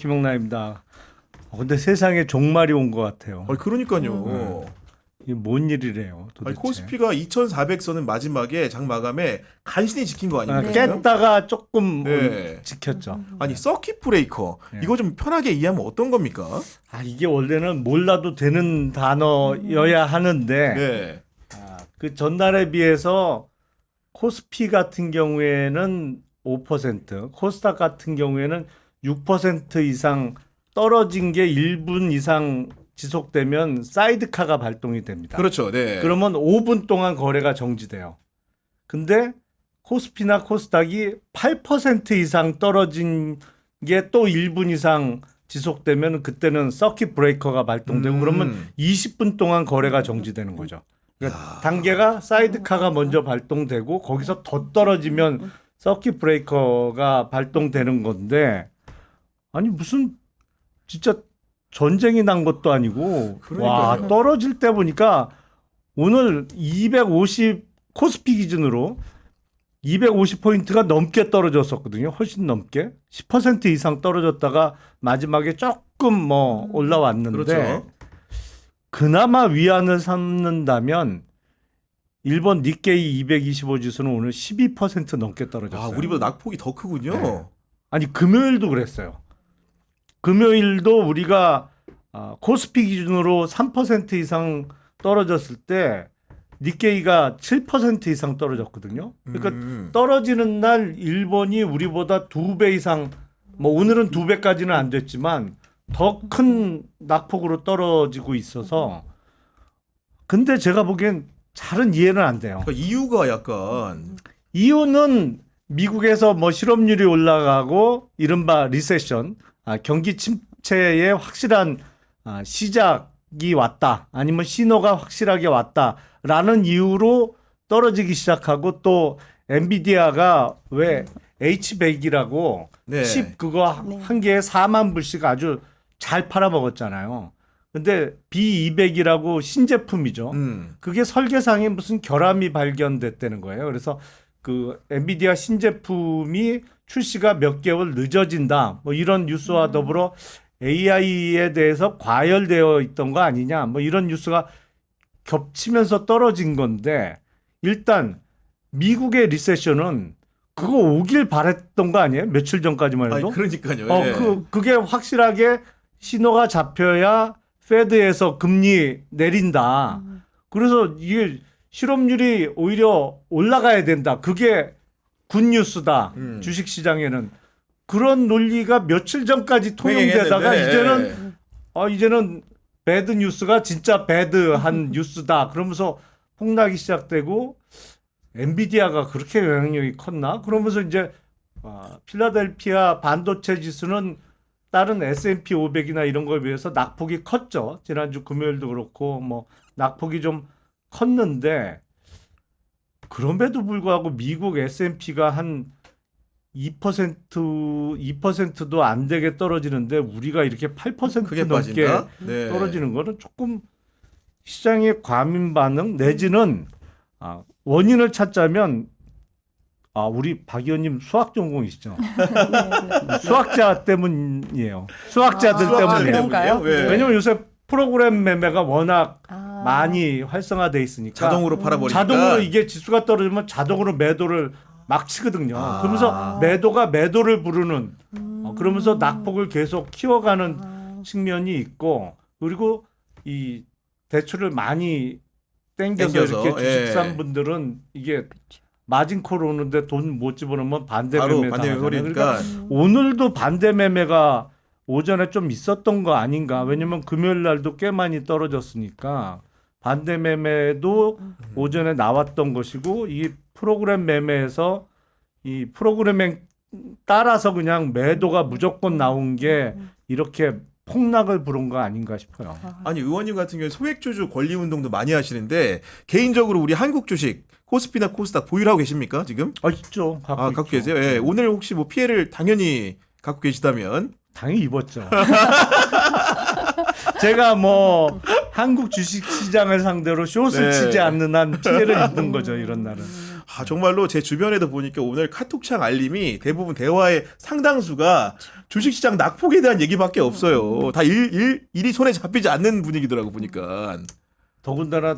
김영란입니다. 근데 세상에 종말이 온 것 같아요. 그러니까요. 이게 뭔 일이래요, 도대체. 코스피가 2,400선은 마지막에 장 마감에 간신히 지킨 거 아닙니까? 깼다가 조금 네. 지켰죠. 아니 서킷 브레이커 네. 이거 좀 편하게 이해하면 어떤 겁니까? 이게 원래는 몰라도 되는 단어여야 하는데 네. 그 전날에 비해서 코스피 같은 경우에는 5%, 코스닥 같은 경우에는 6% 이상 떨어진 게 1분 이상 지속되면 사이드카가 발동이 됩니다. 그렇죠. 네. 그러면 5분 동안 거래가 정지돼요. 근데 코스피나 코스닥이 8% 이상 떨어진 게 또 1분 이상 지속되면 그때는 서킷 브레이커가 발동되고 그러면 20분 동안 거래가 정지되는 거죠. 그러니까 단계가 사이드카가 먼저 발동되고 거기서 더 떨어지면 서킷 브레이커가 발동되는 건데 아니 무슨 진짜 전쟁이 난 것도 아니고 와 그러니까요. 떨어질 때 보니까 오늘 250 코스피 기준으로 250포인트가 넘게 떨어졌었거든요. 훨씬 넘게 10% 이상 떨어졌다가 마지막에 조금 뭐 올라왔는데 그렇죠. 그나마 위안을 삼는다면 일본 니케이 225 지수는 오늘 12% 넘게 떨어졌어요. 우리보다 낙폭이 더 크군요. 네. 아니 금요일도 그랬어요. 금요일도 우리가 코스피 기준으로 3% 이상 떨어졌을 때 니케이가 7% 이상 떨어졌거든요. 그러니까 떨어지는 날 일본이 우리보다 2배 이상 뭐 오늘은 2배까지는 안 됐지만 더 큰 낙폭으로 떨어지고 있어서 근데 제가 보기엔 잘은 이해는 안 돼요. 그러니까 이유가 약간 이유는 미국에서 뭐 실업률이 올라가고 이른바 리세션, 경기 침체의 확실한 시작이 왔다. 아니면 신호가 확실하게 왔다라는 이유로 떨어지기 시작하고 또 엔비디아가 왜 H100이라고 네. 칩 그거 한 개에 4만 불씩 아주 잘 팔아먹었잖아요. 근데 B200이라고 신제품이죠. 그게 설계상에 무슨 결함이 발견됐다는 거예요. 그래서 그 엔비디아 신제품이 출시가 몇 개월 늦어진다. 뭐 이런 뉴스와 더불어 AI에 대해서 과열되어 있던 거 아니냐. 뭐 이런 뉴스가 겹치면서 떨어진 건데 일단 미국의 리세션은 그거 오길 바랬던 거 아니에요? 며칠 전까지만 해도. 그러니까요. 예. 그게 확실하게 신호가 잡혀야 페드에서 금리 내린다. 그래서 이게 실업률이 오히려 올라가야 된다. 그게 굿뉴스다. 주식시장에는. 그런 논리가 며칠 전까지 통용되다가 횡행했는데. 이제는 배드 뉴스가 진짜 배드한 뉴스다. 그러면서 폭락이 시작되고 엔비디아가 그렇게 영향력이 컸나? 그러면서 이제 필라델피아 반도체 지수는 다른 S&P 500이나 이런 거에 비해서 낙폭이 컸죠. 지난주 금요일도 그렇고 뭐 낙폭이 좀 컸는데 그럼에도 불구하고 미국 S&P가 한 2%도 안 되게 떨어지는데 우리가 이렇게 8% 그게 넘게 빠진다? 네. 떨어지는 거는 조금 시장의 과민 반응 내지는 원인을 찾자면 우리 박 의원님 수학 전공이시죠? 수학자 때문이에요. 수학자들 때문이에요. 그런가요? 왜? 왜냐면 요새 프로그램 매매가 워낙 많이 활성화돼 있으니까 자동으로 팔아버리니까. 자동으로 이게 지수가 떨어지면 자동으로 매도를 막 치거든요. 그러면서 매도가 매도를 부르는 그러면서 낙폭을 계속 키워가는 측면이 있고 그리고 이 대출을 많이 땡겨서 이렇게 주식 산 분들은 이게 마진콜 오는데 돈 못 집어넣으면 반대 바로 매매 반대 당하잖아요. 매매니까. 그러니까 오늘도 반대 매매가 오전에 좀 있었던 거 아닌가. 왜냐면 금요일 날도 꽤 많이 떨어졌으니까 반대 매매도 오전에 나왔던 것이고 이 프로그램 매매에서 이 프로그램에 따라서 그냥 매도가 무조건 나온 게 이렇게 폭락을 부른 거 아닌가 싶어요. 아니 의원님 같은 경우에 소액주주 권리 운동도 많이 하시는데 개인적으로 우리 한국 주식 코스피나 코스닥 보유하고 계십니까 지금? 있죠. 갖고 계세요? 예. 오늘 혹시 뭐 피해를 당연히 갖고 계시다면 당연히 입었죠. 제가 뭐 한국 주식 시장을 상대로 숏을 치지 않는 한 피해를 입는 거죠 이런 날은. 정말로 제 주변에도 보니까 오늘 카톡창 알림이 대부분 대화의 상당수가 주식시장 낙폭에 대한 얘기밖에 없어요. 다 일이 손에 잡히지 않는 분위기더라고 보니까. 더군다나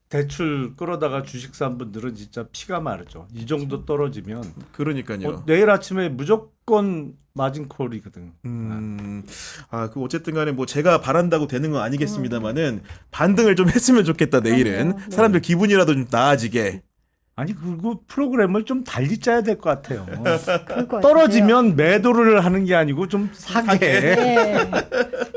대출 끌어다가 주식 산 분들은 진짜 피가 마르죠. 이 정도 떨어지면 그러니까요. 내일 아침에 무조건 마진콜이거든. 그 어쨌든 간에 뭐 제가 바란다고 되는 건 아니겠습니다만은 반등을 좀 했으면 좋겠다 내일은. 네. 사람들 기분이라도 좀 나아지게. 아니 그리고 프로그램을 좀 달리 짜야 될 것 같아요. 그럴 것 떨어지면 매도를 하는 게 아니고 좀 사게. 같아요. 네.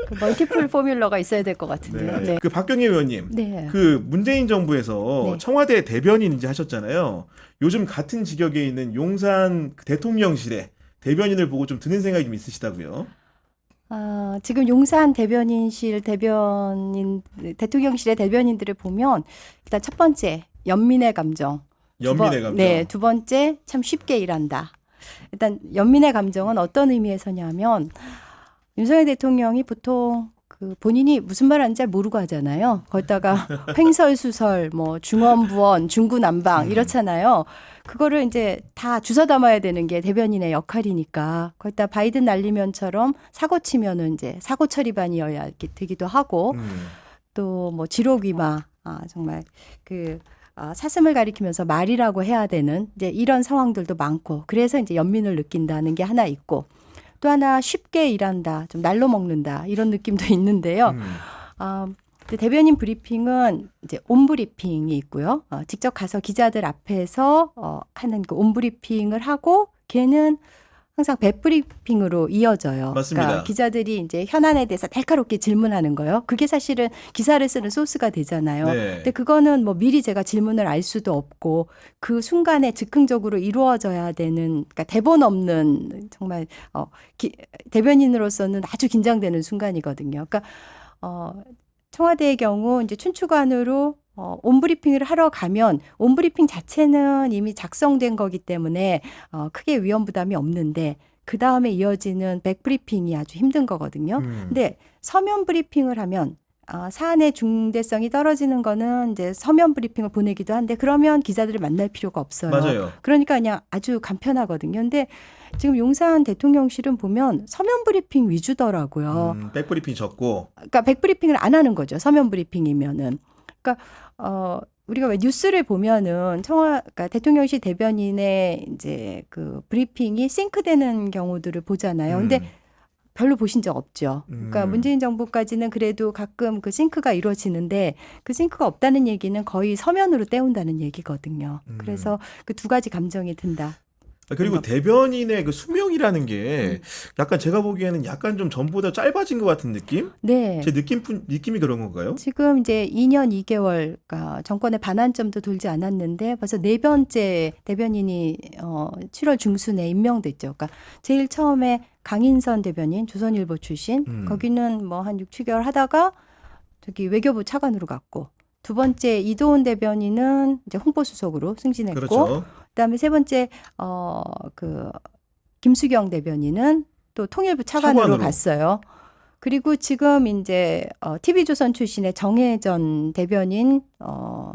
그 멀티플 포뮬러가 있어야 될 것 같은데요. 네. 그 박경림 의원님. 네. 그 문재인 정부에서 네. 청와대 대변인 이제 하셨잖아요. 요즘 같은 직역에 있는 용산 대통령실에 대변인을 보고 좀 드는 생각이 좀 있으시다고요? 지금 용산 대통령실의 대변인들을 보면 일단 첫 번째 연민의 감정. 연민의 감정. 네, 두 번째 참 쉽게 일한다. 일단 연민의 감정은 어떤 의미에서냐면 윤석열 대통령이 보통 그 본인이 무슨 말 하는지 잘 모르고 하잖아요. 거기다가 횡설수설, 뭐 중언부언, 중구난방 이렇잖아요. 그거를 이제 다 주워 담아야 되는 게 대변인의 역할이니까 거기다 바이든 날리면처럼 사고 치면은 이제 사고 처리반이어야 되기도 하고 또 뭐 지록위마 정말 그 사슴을 가리키면서 말이라고 해야 되는 이제 이런 상황들도 많고 그래서 이제 연민을 느낀다는 게 하나 있고 또 하나 쉽게 일한다, 좀 날로 먹는다 이런 느낌도 있는데요. 근데 대변인 브리핑은 이제 온브리핑이 있고요. 직접 가서 기자들 앞에서 하는 그 온브리핑을 하고 걔는 항상 백브리핑으로 이어져요. 맞습니다. 그러니까 기자들이 이제 현안에 대해서 날카롭게 질문하는 거예요. 그게 사실은 기사를 쓰는 소스가 되잖아요. 네. 근데 그거는 뭐 미리 제가 질문을 알 수도 없고 그 순간에 즉흥적으로 이루어져야 되는 그러니까 대본 없는 정말 대변인으로서는 아주 긴장되는 순간이거든요. 그러니까 청와대의 경우 이제 춘추관으로 온브리핑을 하러 가면 온브리핑 자체는 이미 작성된 거기 때문에 크게 위험 부담이 없는데 그 다음에 이어지는 백브리핑이 아주 힘든 거거든요. 근데 서면 브리핑을 하면 사안의 중대성이 떨어지는 거는 이제 서면 브리핑을 보내기도 한데 그러면 기자들을 만날 필요가 없어요. 맞아요. 그러니까 그냥 아주 간편하거든요. 근데 지금 용산 대통령실은 보면 서면 브리핑 위주더라고요. 백브리핑 적고. 그러니까 백브리핑을 안 하는 거죠. 서면 브리핑이면은. 그러니까 우리가 왜 뉴스를 보면은 그러니까 대통령실 대변인의 이제 그 브리핑이 싱크되는 경우들을 보잖아요. 근데 별로 보신 적 없죠. 그러니까 문재인 정부까지는 그래도 가끔 그 싱크가 이루어지는데 그 싱크가 없다는 얘기는 거의 서면으로 때운다는 얘기거든요. 그래서 그 두 가지 감정이 든다. 그리고 대변인의 그 수명이라는 게 약간 제가 보기에는 약간 좀 전보다 짧아진 것 같은 느낌? 네. 제 느낌이 그런 건가요? 지금 이제 2년 2개월, 그러니까 정권의 반환점도 돌지 않았는데 벌써 네 번째 대변인이 7월 중순에 임명됐죠. 그러니까 제일 처음에 강인선 대변인, 조선일보 출신, 거기는 뭐 한 6, 7개월 하다가 저기 외교부 차관으로 갔고, 두 번째 이도훈 대변인은 이제 홍보수석으로 승진했고, 그렇죠. 그다음에 세 번째 김수경 대변인은 또 통일부 차관으로 갔어요. 그리고 지금 이제 TV조선 출신의 정혜전 대변인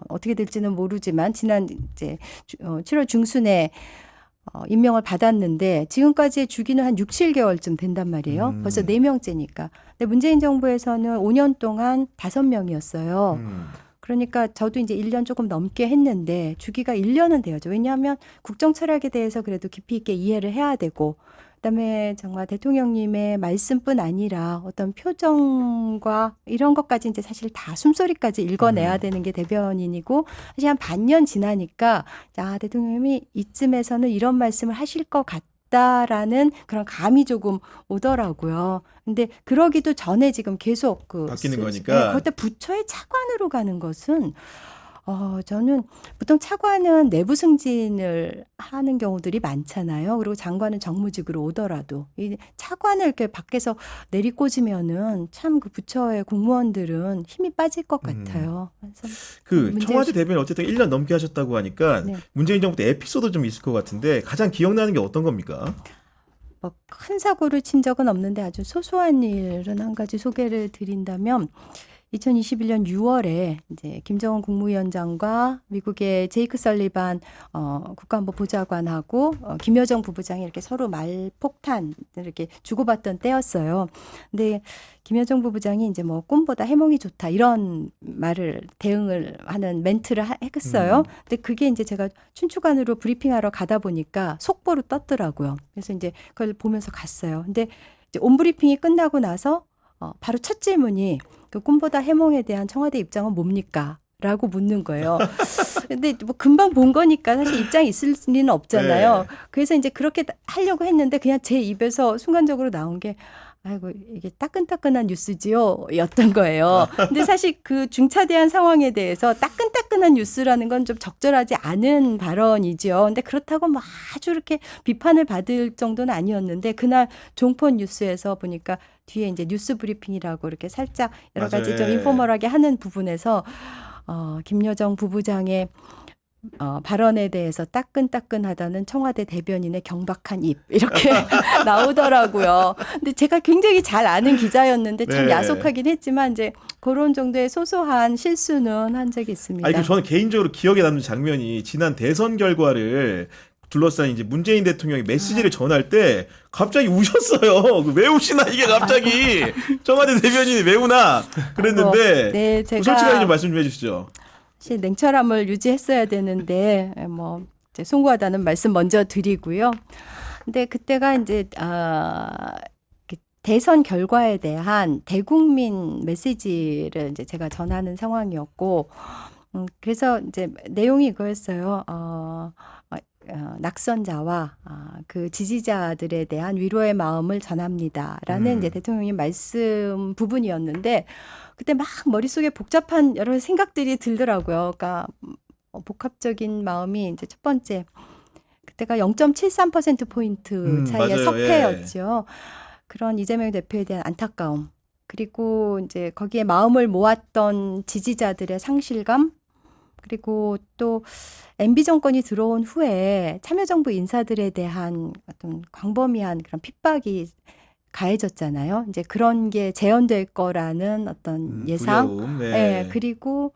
어떻게 될지는 모르지만 지난 이제 7월 중순에 임명을 받았는데 지금까지의 주기는 한 6, 7개월쯤 된단 말이에요. 벌써 4명째니까. 근데 문재인 정부에서는 5년 동안 5명이었어요. 그러니까 저도 이제 1년 조금 넘게 했는데 주기가 1년은 돼야죠. 왜냐하면 국정 철학에 대해서 그래도 깊이 있게 이해를 해야 되고 그다음에 정말 대통령님의 말씀뿐 아니라 어떤 표정과 이런 것까지 이제 사실 다 숨소리까지 읽어내야 되는 게 대변인이고 사실 한 반년 지나니까 대통령님이 이쯤에서는 이런 말씀을 하실 것 같다라는 그런 감이 조금 오더라고요. 근데 그러기도 전에 지금 계속 바뀌는 거니까. 그때 부처의 차관으로 가는 것은 저는 보통 차관은 내부 승진을 하는 경우들이 많잖아요. 그리고 장관은 정무직으로 오더라도 이 차관을 이렇게 밖에서 내리꽂으면은 참 그 부처의 공무원들은 힘이 빠질 것 같아요. 그래서 그 청와대 대변인 어쨌든 1년 넘게 하셨다고 하니까 네. 문재인 정부 때 에피소드 좀 있을 것 같은데 가장 기억나는 게 어떤 겁니까? 뭐 큰 사고를 친 적은 없는데 아주 소소한 일은 한 가지 소개를 드린다면 2021년 6월에 이제 김정은 국무위원장과 미국의 제이크 설리반 국가안보보좌관하고 김여정 부부장이 이렇게 서로 말폭탄 이렇게 주고받던 때였어요. 근데 김여정 부부장이 이제 뭐 꿈보다 해몽이 좋다 이런 말을 대응을 하는 멘트를 했어요. 근데 그게 이제 제가 춘추관으로 브리핑하러 가다 보니까 속보로 떴더라고요. 그래서 이제 그걸 보면서 갔어요. 근데 이제 온 브리핑이 끝나고 나서 바로 첫 질문이 그 꿈보다 해몽에 대한 청와대 입장은 뭡니까? 라고 묻는 거예요. 근데 뭐 금방 본 거니까 사실 입장이 있을 리는 없잖아요. 네. 그래서 이제 그렇게 하려고 했는데 그냥 제 입에서 순간적으로 나온 게 아이고 이게 따끈따끈한 뉴스지요 였던 거예요. 근데 사실 그 중차대한 상황에 대해서 따끈따끈한 뉴스라는 건 좀 적절하지 않은 발언이죠. 근데 그렇다고 뭐 아주 이렇게 비판을 받을 정도는 아니었는데 그날 종폰 뉴스에서 보니까 뒤에 이제 뉴스 브리핑이라고 이렇게 살짝 여러 가지 맞아요. 좀 인포멀하게 하는 부분에서 김여정 부부장의 발언에 대해서 따끈따끈하다는 청와대 대변인의 경박한 입 이렇게 나오더라고요. 근데 제가 굉장히 잘 아는 기자였는데 참 네. 야속하긴 했지만 이제 그런 정도의 소소한 실수는 한 적이 있습니다. 아니, 그 저는 개인적으로 기억에 남는 장면이 지난 대선 결과를 둘러싼 이제 문재인 대통령이 메시지를 전할 때 갑자기 우셨어요. 왜 우시나 이게 갑자기 청와대 대변인이 왜 우나 그랬는데 네, 솔직하게 좀 말씀 좀 해주시죠. 사실 냉철함을 유지했어야 되는데 뭐 이제 송구하다는 말씀 먼저 드리고요. 근데 그때가 이제 대선 결과에 대한 대국민 메시지를 이제 제가 전하는 상황이었고, 그래서 이제 내용이 이거였어요. 낙선자와 그 지지자들에 대한 위로의 마음을 전합니다라는 이제 대통령이 말씀 부분이었는데 그때 막 머릿속에 복잡한 여러 생각들이 들더라고요. 그러니까 복합적인 마음이 이제 첫 번째 그때가 0.73% 포인트 차이의 맞아요. 석패였죠. 그런 이재명 대표에 대한 안타까움 그리고 이제 거기에 마음을 모았던 지지자들의 상실감 그리고 또 MB 정권이 들어온 후에 참여정부 인사들에 대한 어떤 광범위한 그런 핍박이 가해졌잖아요. 이제 그런 게 재현될 거라는 어떤 예상. 두려움. 네. 네, 그리고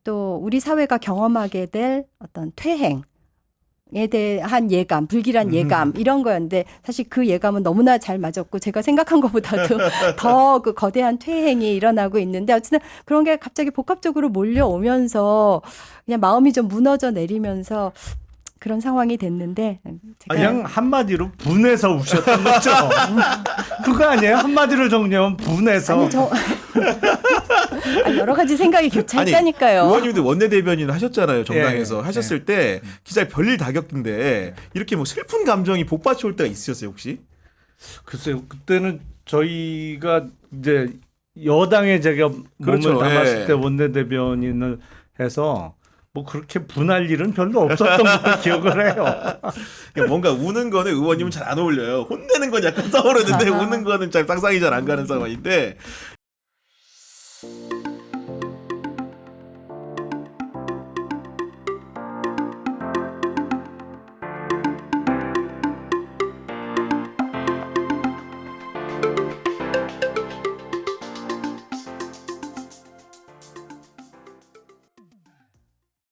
또 우리 사회가 경험하게 될 어떤 퇴행에 대한 예감, 불길한 예감 이런 거였는데 사실 그 예감은 너무나 잘 맞았고 제가 생각한 것보다도 더 그 거대한 퇴행이 일어나고 있는데 어쨌든 그런 게 갑자기 복합적으로 몰려오면서 그냥 마음이 좀 무너져 내리면서 그런 상황이 됐는데 제가 그냥 한마디로 분해서 우셨던 거죠. 그거 아니에요? 한마디로 정리하면 분해서. 아니 저 여러 가지 생각이 교차했다니까요. 의원님도 원내대변인 하셨잖아요. 정당에서 예, 하셨을 때 기자의 별일 다 겪던데 이렇게 뭐 슬픈 감정이 복받쳐 올 때가 있으셨어요 혹시? 글쎄요. 그때는 저희가 이제 여당에 제가 그렇죠. 몸을 담았을 예. 때 원내대변인을 해서 뭐 그렇게 분할 일은 별로 없었던 걸로 기억을 해요. 그러니까 뭔가 우는 거는 의원님은 잘 안 어울려요. 혼내는 건 약간 떠오르는데 우는 거는 잘 상상이 잘 안 가는 상황인데